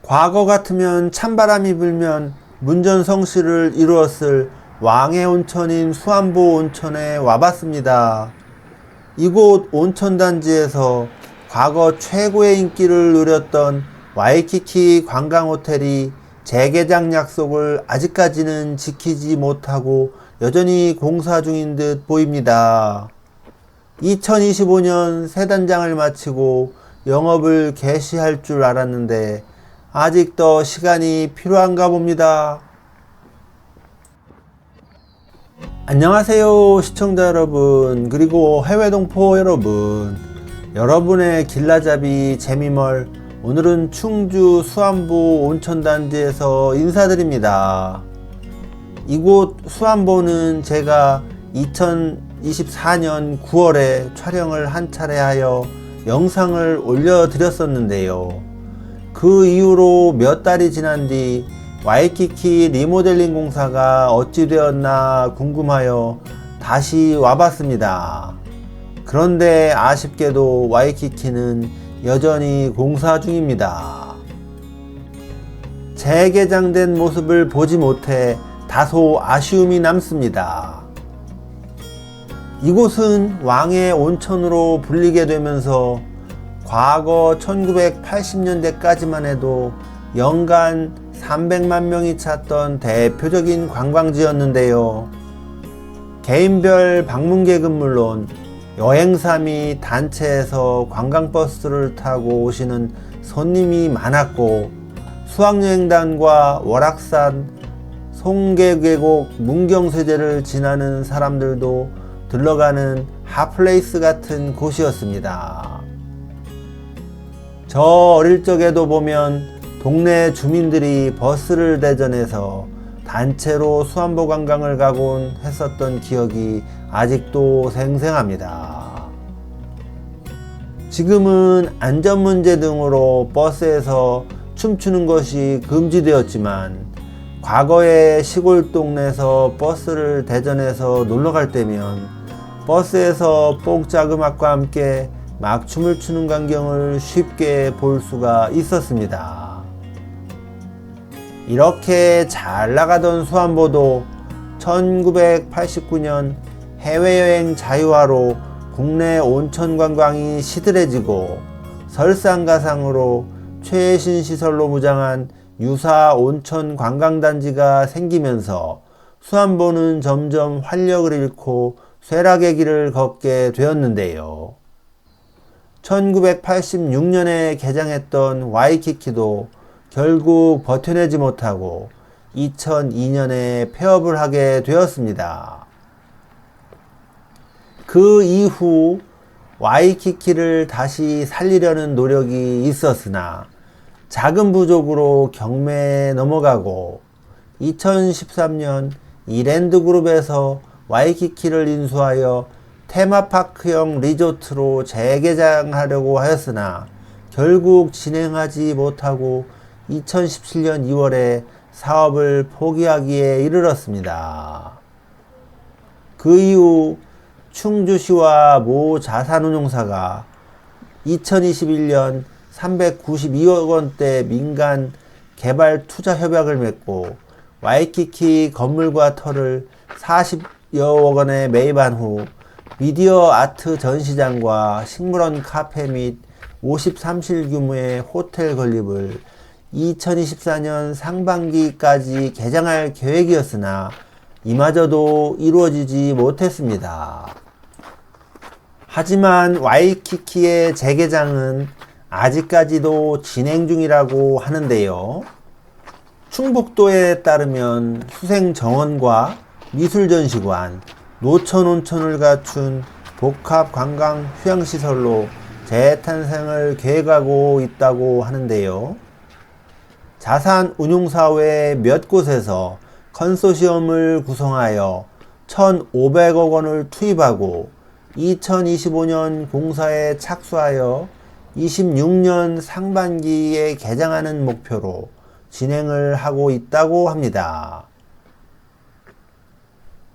과거 같으면 찬바람이 불면 문전성시를 이루었을 왕의 온천인 수안보 온천에 와봤습니다. 이곳 온천단지에서 과거 최고의 인기를 누렸던 와이키키 관광호텔이 재개장 약속을 아직까지는 지키지 못하고 여전히 공사 중인 듯 보입니다. 2025년 새 단장을 마치고 영업을 개시할 줄 알았는데 아직 더 시간이 필요한가 봅니다. 안녕하세요 시청자 여러분, 그리고 해외 동포 여러분, 여러분의 길라잡이 재미멀, 오늘은 충주 수안보 온천단지에서 인사드립니다. 이곳 수안보는 제가 2024년 9월에 촬영을 한 차례 하여 영상을 올려드렸었는데요. 그 이후로 몇 달이 지난 뒤 와이키키 리모델링 공사가 어찌 되었나 궁금하여 다시 와봤습니다. 그런데 아쉽게도 와이키키는 여전히 공사 중입니다. 재개장된 모습을 보지 못해 다소 아쉬움이 남습니다. 이곳은 왕의 온천으로 불리게 되면서 과거 1980년대까지만 해도 연간 300만 명이 찾던 대표적인 관광지였는데요. 개인별 방문객은 물론 여행사 및 단체에서 관광버스를 타고 오시는 손님이 많았고, 수학여행단과 월악산, 송계계곡, 문경세제를 지나는 사람들도 들러가는 핫플레이스 같은 곳이었습니다. 저 어릴 적에도 보면 동네 주민들이 버스를 대전해서 단체로 수안보 관광을 가곤 했었던 기억이 아직도 생생합니다. 지금은 안전 문제 등으로 버스에서 춤추는 것이 금지되었지만, 과거에 시골 동네에서 버스를 대전해서 놀러 갈 때면 버스에서 뽕짝 음악과 함께 막 춤을 추는 광경을 쉽게 볼 수가 있었습니다. 이렇게 잘 나가던 수안보도 1989년 해외여행 자유화로 국내 온천 관광이 시들해지고 설상가상으로 최신 시설로 무장한 유사 온천 관광단지가 생기면서 수안보는 점점 활력을 잃고 쇠락의 길을 걷게 되었는데요. 1986년에 개장했던 와이키키도 결국 버텨내지 못하고 2002년에 폐업을 하게 되었습니다. 그 이후 와이키키를 다시 살리려는 노력이 있었으나 자금 부족으로 경매에 넘어가고, 2013년 이랜드그룹에서 와이키키를 인수하여 테마파크형 리조트로 재개장하려고 하였으나 결국 진행하지 못하고 2017년 2월에 사업을 포기하기에 이르렀습니다. 그 이후 충주시와 모 자산운용사가 2021년 392억 원대 민간 개발 투자 협약을 맺고 와이키키 건물과 터를 40여억 원에 매입한 후 미디어 아트 전시장과 식물원 카페 및 53실 규모의 호텔 건립을 2024년 상반기까지 개장할 계획이었으나 이마저도 이루어지지 못했습니다. 하지만 와이키키의 재개장은 아직까지도 진행 중이라고 하는데요. 충북도에 따르면 수생정원과 미술전시관, 노천온천을 갖춘 복합관광 휴양시설로 재탄생을 계획하고 있다고 하는데요. 자산운용사 외 몇 곳에서 컨소시엄을 구성하여 1,500억 원을 투입하고 2025년 공사에 착수하여 26년 상반기에 개장하는 목표로 진행을 하고 있다고 합니다.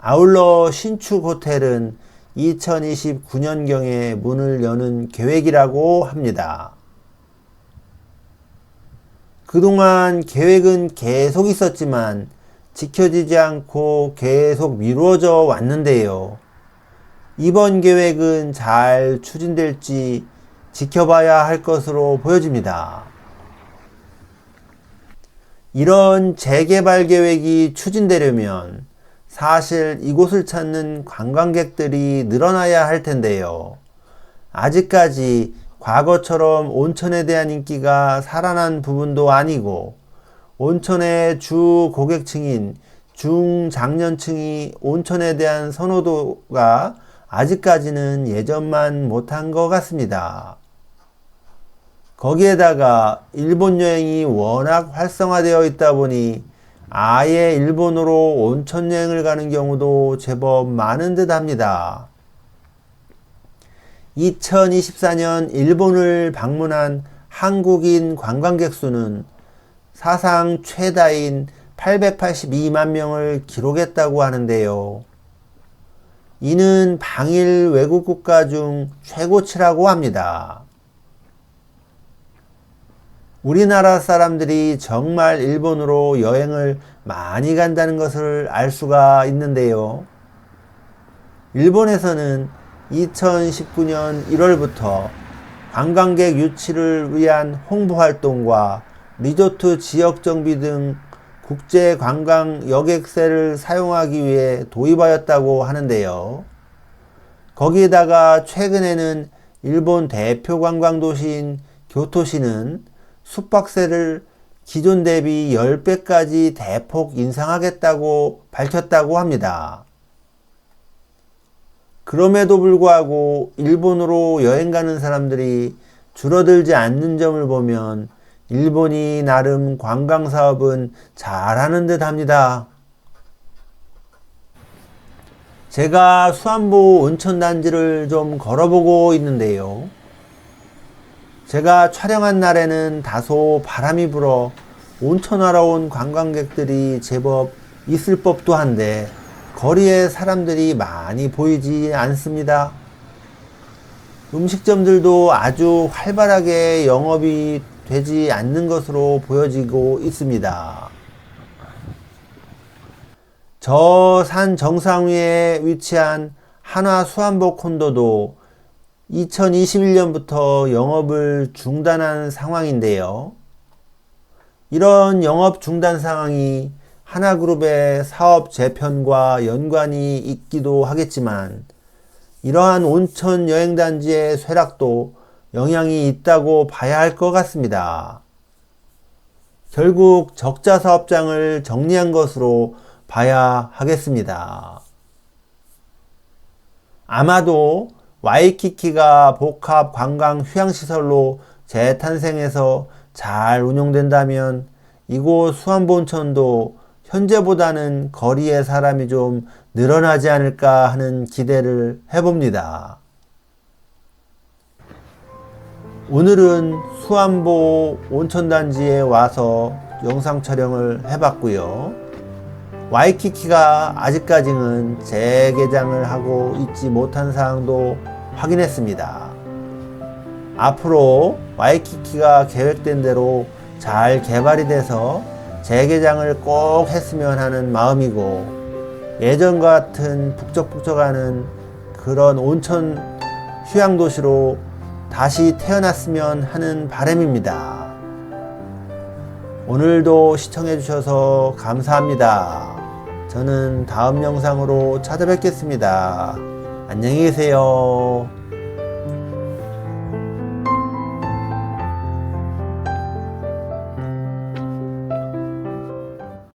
아울러 신축 호텔은 2029년경에 문을 여는 계획이라고 합니다. 그동안 계획은 계속 있었지만 지켜지지 않고 계속 미루어져 왔는데요. 이번 계획은 잘 추진될지 지켜봐야 할 것으로 보여집니다. 이런 재개발 계획이 추진되려면 사실 이곳을 찾는 관광객들이 늘어나야 할 텐데요. 아직까지 과거처럼 온천에 대한 인기가 살아난 부분도 아니고 온천의 주 고객층인 중장년층이 온천에 대한 선호도가 아직까지는 예전만 못한 것 같습니다. 거기에다가 일본 여행이 워낙 활성화되어 있다 보니 아예 일본으로 온천 여행을 가는 경우도 제법 많은 듯 합니다. 2024년 일본을 방문한 한국인 관광객 수는 사상 최다인 882만 명을 기록했다고 하는데요. 이는 방일 외국 국가 중 최고치라고 합니다. 우리나라 사람들이 정말 일본으로 여행을 많이 간다는 것을 알 수가 있는데요. 일본에서는 2019년 1월부터 관광객 유치를 위한 홍보 활동과 리조트 지역 정비 등 국제 관광 여객세를 사용하기 위해 도입하였다고 하는데요. 거기에다가 최근에는 일본 대표 관광 도시인 교토시는 숙박세를 기존 대비 10배까지 대폭 인상하겠다고 밝혔다고 합니다. 그럼에도 불구하고 일본으로 여행 가는 사람들이 줄어들지 않는 점을 보면 일본이 나름 관광 사업은 잘하는 듯 합니다. 제가 수안보 온천단지를 좀 걸어보고 있는데요. 제가 촬영한 날에는 다소 바람이 불어 온천하러 온 관광객들이 제법 있을 법도 한데 거리에 사람들이 많이 보이지 않습니다. 음식점들도 아주 활발하게 영업이 되지 않는 것으로 보여지고 있습니다. 저 산 정상 위에 위치한 한화 수안보 콘도도 2021년부터 영업을 중단한 상황인데요. 이런 영업 중단 상황이 하나그룹의 사업 재편과 연관이 있기도 하겠지만 이러한 온천 여행단지의 쇠락도 영향이 있다고 봐야 할 것 같습니다. 결국 적자 사업장을 정리한 것으로 봐야 하겠습니다. 아마도 와이키키가 복합 관광 휴양시설로 재탄생해서 잘 운영된다면 이곳 수안보 온천도 현재보다는 거리에 사람이 좀 늘어나지 않을까 하는 기대를 해봅니다. 오늘은 수안보 온천단지에 와서 영상 촬영을 해봤고요. 와이키키가 아직까지는 재개장을 하고 있지 못한 사항도 확인했습니다. 앞으로 와이키키가 계획된 대로 잘 개발이 돼서 재개장을 꼭 했으면 하는 마음이고 예전과 같은 북적북적하는 그런 온천 휴양도시로 다시 태어났으면 하는 바람입니다. 오늘도 시청해 주셔서 감사합니다. 저는 다음 영상으로 찾아뵙겠습니다. 안녕히 계세요.